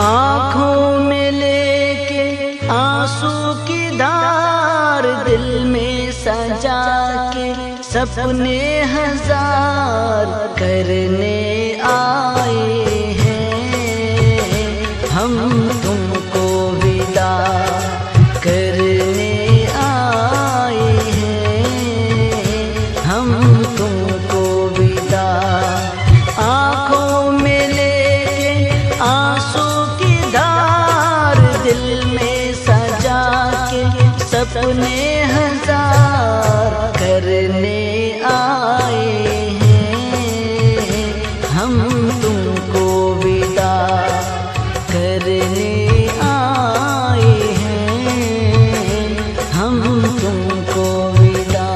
आँखों में लेके आंसू की धार, दिल में सजा के सपने हजार करने आए हैं हम, तुमको विदा करने आए हैं हम, तुमको विदा। आँखों में लेके आंसू की धार, दिल में सजा के सपने हजार करने आए हैं हम, तुमको विदा करने आए हैं हम, तुमको विदा।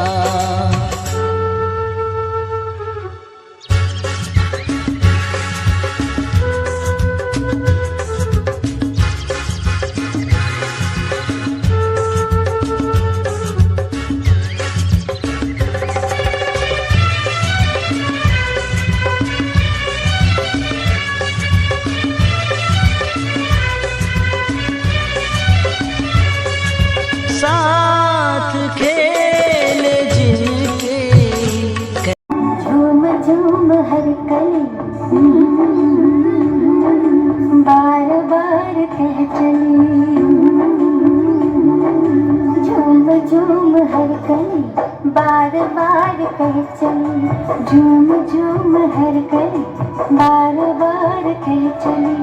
साथ खेले जिनके झूम झूम हर कली बार बार कह चली, झूम झूम हर कली बार बार कह चली, झूम झूम हर कली बार बार कह चली।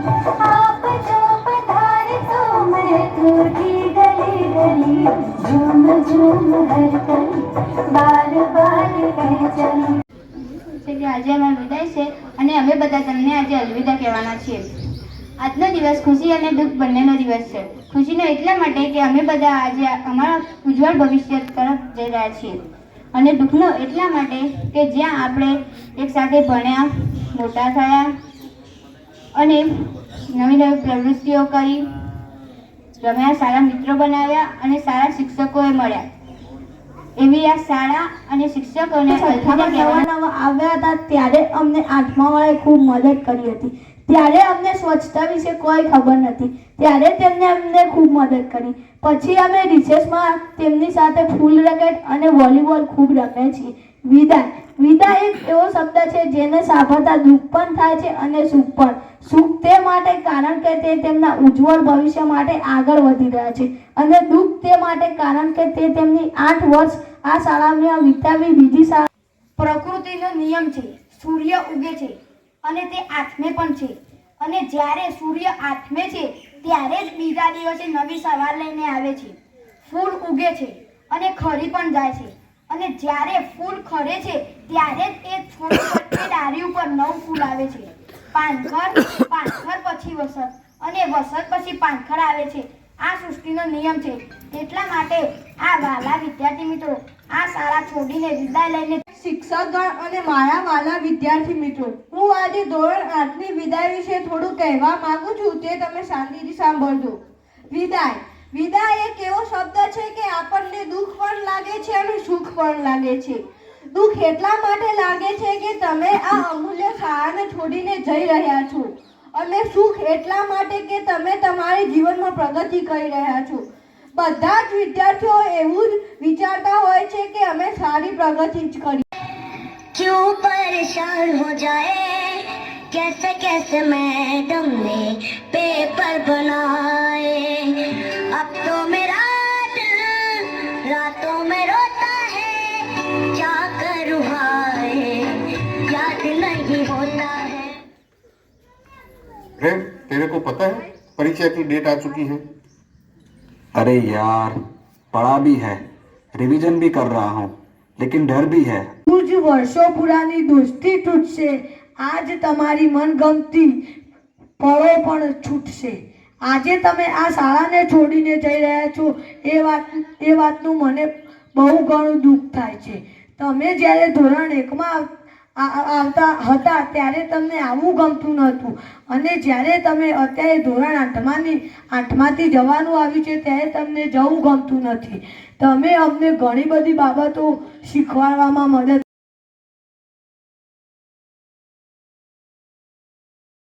आप जो पधारे तो मैं रूठी गली गली, झूम झूम हर कली बार बार कह चली। આજે અમારો વિદાય છે અને અમે બધા તમને આજે અલવિદા કહેવાના છીએ। આજનો દિવસ ખુશી અને દુઃખ બંનેનો દિવસ છે। ખુશીનો એટલા માટે કે અમે બધા આજે અમારા ઉજ્જવળ ભવિષ્ય તરફ જઈ રહ્યા છીએ, અને દુઃખનો એટલા માટે કે જ્યાં આપણે એકસાથે ભણ્યા, મોટા થયા અને નવી નવી પ્રવૃત્તિઓ કરી, રમ્યા, સારા મિત્રો બનાવ્યા અને સારા શિક્ષકોએ મળ્યા, એવી આ શાળા અને શિક્ષકોને આવ્યા હતા ત્યારે અમને 8મા વાળાએ ખૂબ મદદ કરી હતી। ત્યારે અમને સ્વચ્છતા વિશે કોઈ ખબર નથી, ત્યારે તેમને અમને ખૂબ મદદ કરી। પછી અમે રિસેસમાં તેમની સાથે ફૂલ રેકેટ અને વોલીબોલ ખૂબ રમે છીએ। વિદાય, વિદાય એક એવો શબ્દ છે જેને સાંભળતા દુઃખ પણ થાય છે અને સુખ પણ। સુખ તે માટે કારણ કે તે તેમના ઉજ્જવળ ભવિષ્ય માટે આગળ વધી રહ્યા છે, અને દુઃખ તે માટે કારણ કે તે તેમની 8 વર્ષ આ શાળામાં વિતાવી બીજી શાળા। પ્રકૃતિનો નિયમ છે, સૂર્ય ઉગે છે અને તે આથમે પણ છે, અને જ્યારે સૂર્ય આથમે છે ત્યારે જ બીજા દિવસે નવી સવાર લઈને આવે છે। ફૂલ ઉગે છે અને ખરી પણ જાય છે, અને જ્યારે ફૂલ ખરે છે ત્યારે જ એ છોડ પર ડાળી ઉપર નવું ફૂલ આવે છે। પાનખર પછી વસંત અને વસંત પછી પાનખર આવે છે। આ સૃષ્ટિનો નિયમ છે। એટલા માટે આ વાલા વિદ્યાર્થી મિત્રો, આ શાળા છોડીને વિદાય લઈને શિક્ષકગણ અને મારા વાલા વિદ્યાર્થી મિત્રો, હું આજે ધોરણ 8ની વિદાય વિશે થોડું કહેવા માંગુ છું, તે તમે શાંતિથી સાંભળજો। વિદાય, વિદાય એક એવો શબ્દ છે કે આપણને દુઃખ પણ લાગે છે અને સુખ પણ લાગે છે। દુઃખ એટલા માટે લાગે છે કે તમે આ અમૂલ્ય શાળાને છોડીને જઈ રહ્યા છો, અને સુખ એટલા માટે કે તમે તમારી જીવનમાં પ્રગતિ કરી રહ્યા છો। બધા જ વિદ્યાર્થીઓ એવું જ વિચારતા હોય છે કે અમે સારી પ્રગતિ જ કરી। क्यों परेशान हो जाए, कैसे कैसे मैडम ने पेपर बनाए। अब तो मेरा दिल रातों में रोता है, क्या करूँ हाय, याद नहीं होता है। प्रेम, तेरे को पता है परीक्षा की डेट आ चुकी है? अरे यार, पढ़ा भी है, रिवीजन भी कर रहा हूँ, लेकिन डर भी है। कुछ वर्षों पुरानी दोस्ती तूटશે, आज તમારી મનગમતી પળો પણ છૂટશે। આજે તમે આ શાળાને છોડીને જઈ રહ્યા છો એ વાતનું મને બહુ ઘણું દુઃખ થાય છે। તમે જ્યારે ધોરણ 1માં આવતા હતા ત્યારે તમને આવું ગમતું નહોતું, અને જ્યારે તમે અત્યારે ધોરણ 8માંથી જવાનું આવ્યું છે ત્યારે તમને જવું ગમતું નથી। તમે અમને ઘણી બધી બાબતો શીખવાડવામાં મદદ